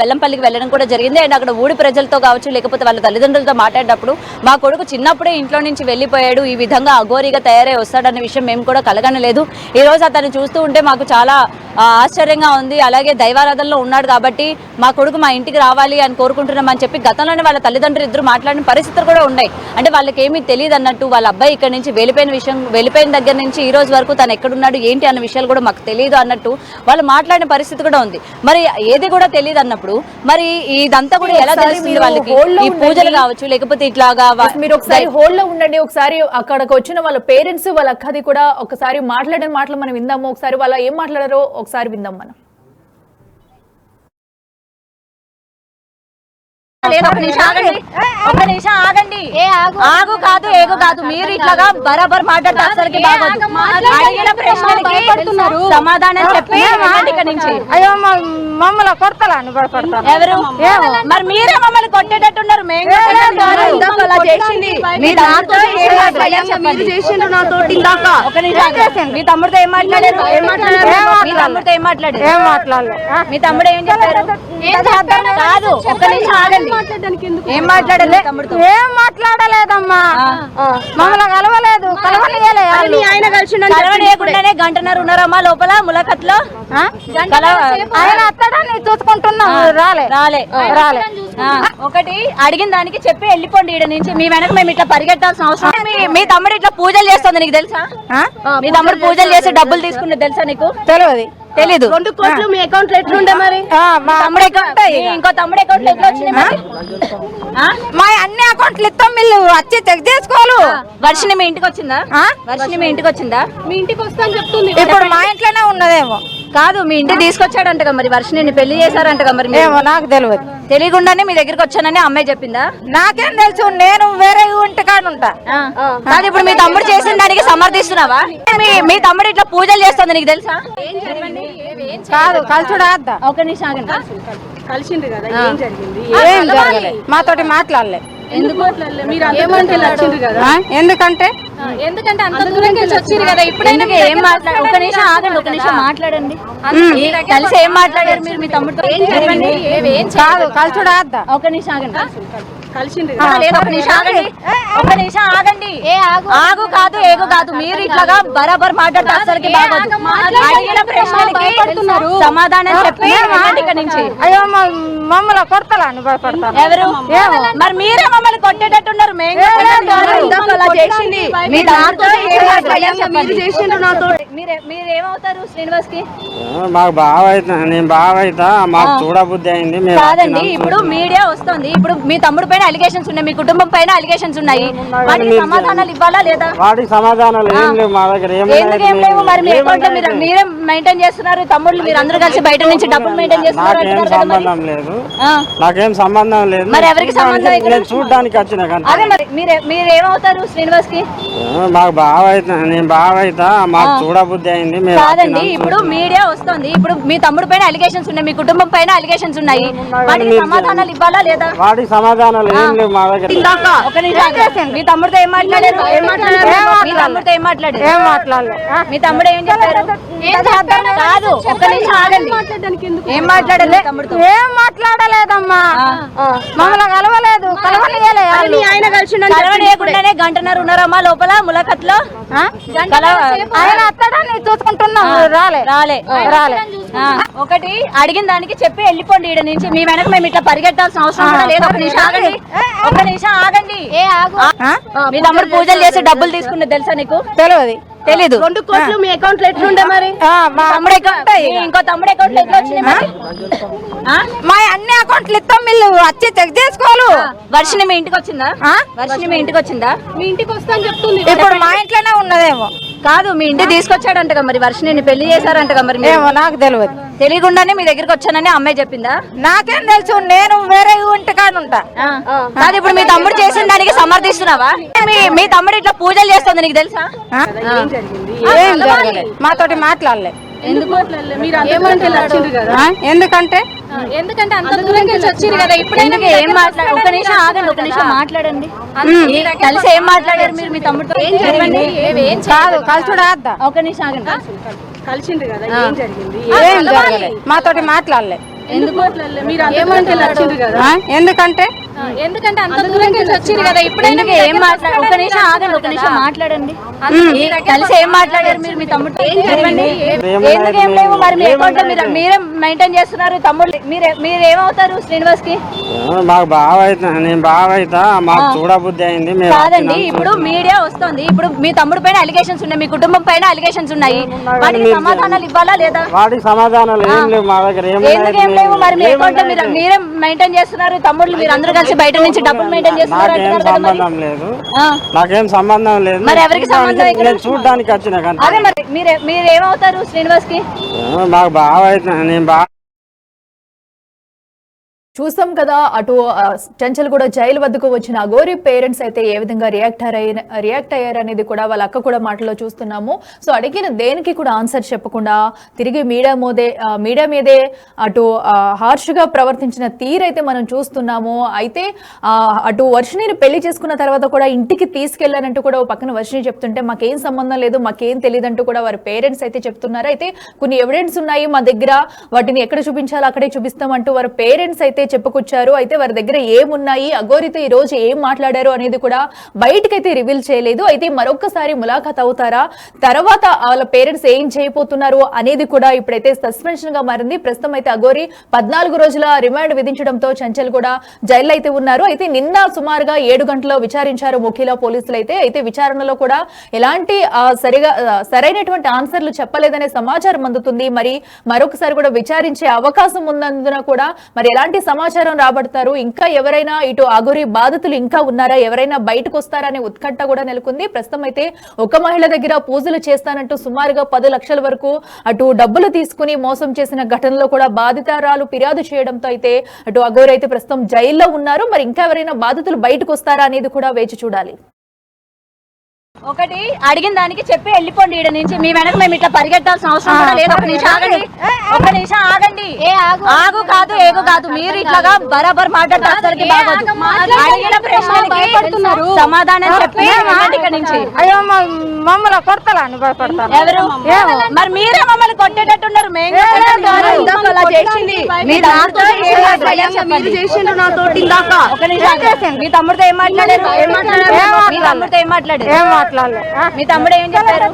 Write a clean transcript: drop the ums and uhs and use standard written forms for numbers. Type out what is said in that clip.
బెల్లంపల్లికి వెళ్ళడం కూడా జరిగింది. అండ్ అక్కడ ఊడి ప్రజలతో కావచ్చు లేకపోతే వాళ్ళ తల్లిదండ్రులతో మాట్లాడేటప్పుడు మా కొడుకు చిన్నప్పుడే ఇంట్లో నుంచి వెళ్ళిపోయాడు, ఈ విధంగా అఘోరిగా తయారై వస్తాడన్న విషయం మేము కూడా కలగనలేదు. ఈ రోజు అతను చూస్తూ ఉంటే మాకు చాలా ఆశ్చర్యంగా ఉంది. అలాగే దైవారాధనలో ఉన్నాడు కాబట్టి మా కొడుకు మా ఇంటికి రావాలి అని కోరుకుంటున్నామని చెప్పి గతంలోనే వాళ్ళ తల్లిదండ్రులు ఇద్దరు మాట్లాడిన పరిస్థితులు కూడా ఉన్నాయి. అంటే వాళ్ళకి ఏమీ తెలియదు అన్నట్టు, వాళ్ళ అబ్బాయి ఇక్కడ నుంచి వెళ్ళిపోయిన దగ్గర నుంచి ఈ రోజు వరకు తను ఎక్కడున్నాడు ఏంటి అన్న విషయాలు కూడా మాకు తెలియదు అన్నట్టు వాళ్ళు మాట్లాడిన పరిస్థితి కూడా ఉంది. మరి ఏది కూడా తెలియదు అన్నప్పుడు మరి ఇదంతా కూడా ఎలా తెలుస్తుంది వాళ్ళకి? ఈ పూజలు కావచ్చు లేకపోతే ఇట్లాగా మీరు ఒకసారి హోల్డ్ లో ఉండండి. ఒకసారి అక్కడికి వచ్చిన వాళ్ళ పేరెంట్స్ వాళ్ళ అక్కది కూడా ఒకసారి మాట్లాడిన మాటలు మనం విందాము. ఒకసారి వాళ్ళ ఏం మాట్లాడారో ఒకసారి విందాం మనం. ఒక నిమిషం ఆగండి. ఆగు కాదు ఏగు కాదు, మీరు ఇట్లాగా బరాబర్ మాట్లాడితే అసలుకి అడిగిన ప్రశ్నలకి సమాధానం చెప్పి ఇక్కడి నుంచి మమ్మల్ని కొడతా ఎవరు మరి మీరే మమ్మల్ని కొట్టేటట్టున్నారు. మీ తమ్ముడితో ఏం మాట్లాడారు? మీ తమ్ముడితో ఏం మాట్లాడారు? మీ తమ్ముడు ఏం చెప్పారు? కాదు ఒక్క నిమిషం ఆగండి. ఏం మాట్లాడలే? ఏం మాట్లాడలేదమ్మా, మమ్మల్ని కలవలేదు. కలవనీయకుండానే గంటన్నర ఉన్నారమ్మా లోపల ములకత్లో. ఆయన అత్తడాన్ని చూసుకుంటున్నాం. రాలే. ఒకటి అడిగిన దానికి చెప్పి వెళ్ళిపోండి ఈడ నుంచి. మీ వెనక మేము ఇట్లా పరిగెట్టాల్సిన అవసరం. మీ తమ్ముడు ఇట్లా పూజలు చేస్తుంది నీకు తెలుసా? మీ తమ్ముడు పూజలు చేసి డబ్బులు తీసుకున్నది తెలుసా నీకు? తెలీదు. 2 కోట్లు మీ అకౌంట్ లో ఎట్లుండే మరి? తమ్ముడు అకౌంట్ ఇంకో తమ్ముడు అకౌంట్ ఎట్లా వచ్చినాయి? మా అన్ని అకౌంట్లు ఇస్తాం, మీరు వచ్చి చెక్ చేసుకోవాలి. వర్షిని మీ ఇంటికి వచ్చిందా? వర్షిని మీ ఇంటికి వచ్చిందా? మీ ఇంటికి వస్తా అని చెప్తుంది. ఇప్పుడు మా ఇంట్లోనే ఉన్నదేమో. కాదు మీ ఇంటికి తీసుకొచ్చాడంటగా, మరి వర్షిని పెళ్లి చేశారంటగా. మరి నాకు తెలియదు. తెలియకుండానే మీ దగ్గరికి వచ్చానని అమ్మాయి చెప్పిందా? నాకేం తెలుసు, నేను వేరే ఇంటికాడ ఉంటా. కాదు ఇప్పుడు మీ తమ్ముడు చేసిన దానికి సమర్థిస్తున్నావా? మీ తమ్ముడు ఇట్లా పూజలు చేస్తుంది నీకు తెలుసా? కాదు కలుసుడా? ఒక నిమిషం ఆగండి. కలిసిండ్రు కదా, ఏం జరిగింది? మాతోటి మాట్లాడలే. ఎందుకంటే అంత దూరం నుంచి వచ్చిర్రు కదా, ఇప్పుడు ఏం మాట్లాడు? ఒక నిమిషం ఆగండి, ఒక నిమిషం మాట్లాడండి. కలిసి ఏం మాట్లాడారు మీరు మీ తమ్ముడితో? కాదు కలుసుడా? ఒక నిమిషం ఆగండి. ఒక నిమిషం ఆగండి. ఆగు కాదు ఏగు కాదు, మీరు ఇట్లాగా బరాబర్ మాట్లాడితే అసలుకి అడిగిన ప్రశ్నలకి సమాధానం చెప్పి ఇక్కడి నుంచి మమ్మల్ని కొడతా. ఎవరు మరి మీరే మమ్మల్ని కొట్టేటట్టున్నారు. మీరేమవుతారు శ్రీనివాస్ కి? మాకు బాగా నేను బాగా అవుతా, మాకు చూడబుద్ధి అయింది. కాదండి ఇప్పుడు మీడియా వస్తుంది, ఇప్పుడు మీ తమ్ముడు పైన అలిగేషన్స్ ఉన్నాయి, మీ కుటుంబం పైన అలిగేషన్స్ ఉన్నాయి. వాటికి సమాధానాలు ఇవ్వాలా లేదా? వాటికి సమాధానాలు ఏం లేవు మా దగ్గర. ఏం లేవు? మరి మీ అకౌంట్ మీరే మెయింటైన్ చేస్తున్నారు, తమ్ముళ్ళు మీరు అందరూ కలిసి బయట నుంచి డబ్బులు మెయింటైన్ చేస్తున్నారు. నాకేం సంబంధం లేదు. మరి ఎవరికి సంబంధం? చూడడానికి వచ్చిన. అదే మరి మీరేమవుతారు శ్రీనివాస్ కి? మాకు బాగా నేను బాగా అవుతా, మాకు చూడబుద్ధి అయింది. కాదండి ఇప్పుడు మీడియా వస్తుంది, ఇప్పుడు మీ తమ్ముడు పైన అలిగేషన్స్ ఉన్నాయి, మీ కుటుంబం పైన అలిగేషన్స్ ఉన్నాయి. వాటికి సమాధానాలు ఇవ్వాలా లేదా? వాటికి సమాధానాలు ఏం లేవు మా దగ్గర. ఒక నిమిషం. మీ తమ్ముడితో ఏం మాట్లాడారు? మీ తమ్ముడితో ఏం మాట్లాడారు? మీ తమ్ముడు ఏం చెప్పారు? కాదు ఒక్క నిమిషం ఆగండి. ఏం మాట్లాడలే? తమ్ముడితో ఏం మాట్లాడలేదమ్మా, మమ్మల్ని కలవలేదు. కలవనీయకుండానే గంటన్నర ఉన్నారమ్మా లోపల ములకత్లో. ఆయన అత్తడాన్ని చూసుకుంటున్నాం. రాలే. ఒకటి అడిగిన దానికి చెప్పి వెళ్ళిపోండి ఈడ నుంచి. మీ వెనక మేము ఇట్లా పరిగెట్టాల్సిన అవసరం కూడా లేదు. ఒక నిమిషం ఆగండి. ఒక నిమిషం ఆగండి. మీ తమ్ముడు పూజలు చేసి డబ్బులు తీసుకున్నది తెలుసా నీకు? తెలీదు. 2 కోట్లు మీ అకౌంట్ లో ఎట్లుండే మరి? తమ్ముడు అకౌంట్ ఇంకో తమ్ముడు అకౌంట్ ఎట్లా వచ్చినాయి? మా అన్ని అకౌంట్లు ఇస్తాం, మీరు వచ్చి చెక్ చేసుకోవాలి. వర్షిని మీ ఇంటికి వచ్చిందా? వర్షిని మీ ఇంటికి వచ్చిందా? మీ ఇంటికి వస్తా అని చెప్తుంది. ఇప్పుడు మా ఇంట్లోనే ఉన్నదేమో. కాదు మీ ఇంటికి తీసుకొచ్చాడంటగా, మరి వర్షిని పెళ్లి చేశారంటగా. మరి నాకు తెలియదు. తెలియకుండానే మీ దగ్గరికి వచ్చానని అమ్మాయి చెప్పిందా? నాకేం తెలుసు, నేను వేరే ఇంటికాడ ఉంటా. కాదు ఇప్పుడు మీ తమ్ముడు చేసిన దానికి సమర్థిస్తున్నావా? మీ తమ్ముడు ఇట్లా పూజలు చేస్తుంది నీకు తెలుసా? మాతోటి మాట్లాడలే. ఎందుకంటే అంత దూరం నుంచి వచ్చిర్రు కదా, ఇప్పుడు ఏం మాట్లాడు? ఒక నిమిషం ఆగండి, ఒక నిమిషం మాట్లాడండి. కలిసి ఏం మాట్లాడారు మీరు మీ తమ్ముడితో? కాదు కలుసుడా? ఒక నిమిషం ఆగండి. కలిసిండ్రు కదా, ఏం జరిగింది? మాతోటి మాట్లాడలే. ఎందుకు ఆ? ఎందుకంటే ఎందుకంటే అంత దూరం నుంచి వచ్చింది కదా ఇప్పుడైనా ఎందుకు ఏం మాట్లాడారు? ఒక నిమిషం ఆగండి, ఒక నిమిషం మాట్లాడండి. కలిసి ఏం మాట్లాడారు మీరు మీ తమ్ముడు? చెప్పండి. ఎందుకు ఏం లేవు మరి మీ అకౌంట్ లో మీరే మెయింటైన్ చేస్తున్నారు తమ్ముడు. మీరు ఏమవుతారు శ్రీనివాస్ కి? మాకు బావ అవుతా, నేను బావ అవుతా, మాకు చూడబుద్ధి అయింది. మేము కాదండి, ఇప్పుడు మీడియా వస్తుంది, ఇప్పుడు మీ తమ్ముడు పైన అలిగేషన్స్ ఉన్నాయి, మీ కుటుంబం పైన అలిగేషన్స్ ఉన్నాయి, వాటికి సమాధానాలు ఇవ్వాలా లేదా? వాటికి సమాధానాలు ఏం లేవు మా దగ్గర. ఎందుకు ఏం లేవు మరి మీ అకౌంట్ లో మీరే మెయింటైన్ చేస్తున్నారు తమ్ముడు, మీరు అందరూ కలిసి బయట నుంచి డబ్బులు మెయింటైన్ చేస్తున్నారు నాకేం అంటున్నారు కదా మరి. సంబంధం లేదు, ఆ. నాకేం సంబంధం లేదు. మరి ఎవరికి సంబంధం ఇక్కడ? నేను చూడడానికి వచ్చిన కానీ అదే మరి మీరు ఏమవుతారు శ్రీనివాస్ కి? మాకు బావ అవుతా, నేను బావ. చూస్తాం కదా అటు చంచల్ కూడా జైలు వద్దకు వచ్చిన అఘోరి పేరెంట్స్ అయితే ఏ విధంగా రియాక్ట్ అయ్యారు అనేది కూడా వాళ్ళ అక్క కూడా మాటలో చూస్తున్నాము. సో అడిగిన దేనికి కూడా ఆన్సర్ చెప్పకుండా తిరిగి మీడియా మీదే అటు హార్ష్ గా ప్రవర్తించిన తీరైతే మనం చూస్తున్నాము. అయితే అటు వర్షిణిని పెళ్లి చేసుకున్న తర్వాత కూడా ఇంటికి తీసుకెళ్లానంటూ కూడా పక్కన వర్షిణి చెప్తుంటే మాకేం సంబంధం లేదు, మాకేం తెలియదు అంటూ కూడా వారి పేరెంట్స్ అయితే చెప్తున్నారు. అయితే కొన్ని ఎవిడెన్స్ ఉన్నాయి మా దగ్గర, వాటిని ఎక్కడ చూపించాలో అక్కడే చూపిస్తామంటూ వారి పేరెంట్స్ అయితే చెప్పుకొచ్చారు. అయితే వారి దగ్గర ఏమున్నాయి, అఘోరితో ఈ రోజు ఏం మాట్లాడారు అనేది కూడా బయటకైతే రివీల్ చేయలేదు. అయితే మరొకసారి ములాఖాత్ అవుతారా, తర్వాత వాళ్ళ పేరెంట్స్ ఏం చేయబోతున్నారు అనేది కూడా ఇప్పుడైతే సస్పెన్షన్ గా మారింది. ప్రస్తుతం అయితే అఘోరి 14 రోజుల రిమాండ్ విధించడంతో చంచల్ కూడా జైల్లో అయితే ఉన్నారు. అయితే నిన్న సుమారుగా 7 గంటల్లో విచారించారు ముఖిలా పోలీసులు. అయితే విచారణలో కూడా ఎలాంటి సరైనటువంటి ఆన్సర్లు చెప్పలేదనే సమాచారం అందుతుంది. మరి మరొకసారి కూడా విచారించే అవకాశం ఉన్నందున కూడా మరి ఎలాంటి సమాచారం రాబడతారు, ఇంకా ఎవరైనా ఇటు అఘోరి బాధితులు ఇంకా ఉన్నారా, ఎవరైనా బయటకు వస్తారా అనే ఉత్కంఠ కూడా నెలకొంది. ప్రస్తుతం అయితే ఒక మహిళ దగ్గర పూజలు చేస్తానంటూ సుమారుగా 10 లక్షల వరకు అటు డబ్బులు తీసుకుని మోసం చేసిన ఘటనలో కూడా బాధితురాలు ఫిర్యాదు చేయడంతో అయితే అటు అఘోరి అయితే ప్రస్తుతం జైల్లో ఉన్నారు. మరి ఇంకా ఎవరైనా బాధితులు బయటకు వస్తారా అనేది కూడా వేచి చూడాలి. ఒకటి అడిగిన దానికి చెప్పి వెళ్ళిపోండి ఈడ నుంచి. మీ వెనక మేము ఇట్లా పరిగెట్టాల్సిన అవసరం కూడా లేదు. ఒక నిమిషం ఆగండి, ఒక నిమిషం ఆగండి. ఆగు కాదు ఏగు కాదు, మీరు ఇట్లాగా బరాబర్ మాట్లాడితే అసలుకి బాగోదు. అడిగిన ప్రశ్నలకి సమాధానం చెప్పి వెళ్ళండి ఇక్కడ నుంచి. అయ్యో మమ్మల్ని కొడతారా అని భయపడతారు. ఎవరు మరి మీరే మమ్మల్ని కొట్టేటట్టున్నారు. ఒక నిమిషం, మీ తమ్ముడితో ఏం మాట్లాడారు? మీ తమ్ముడితో ఏం మాట్లాడారు? ఏం మాట్లాడలే. మీ తమ్ముడు ఏం చెప్పారు?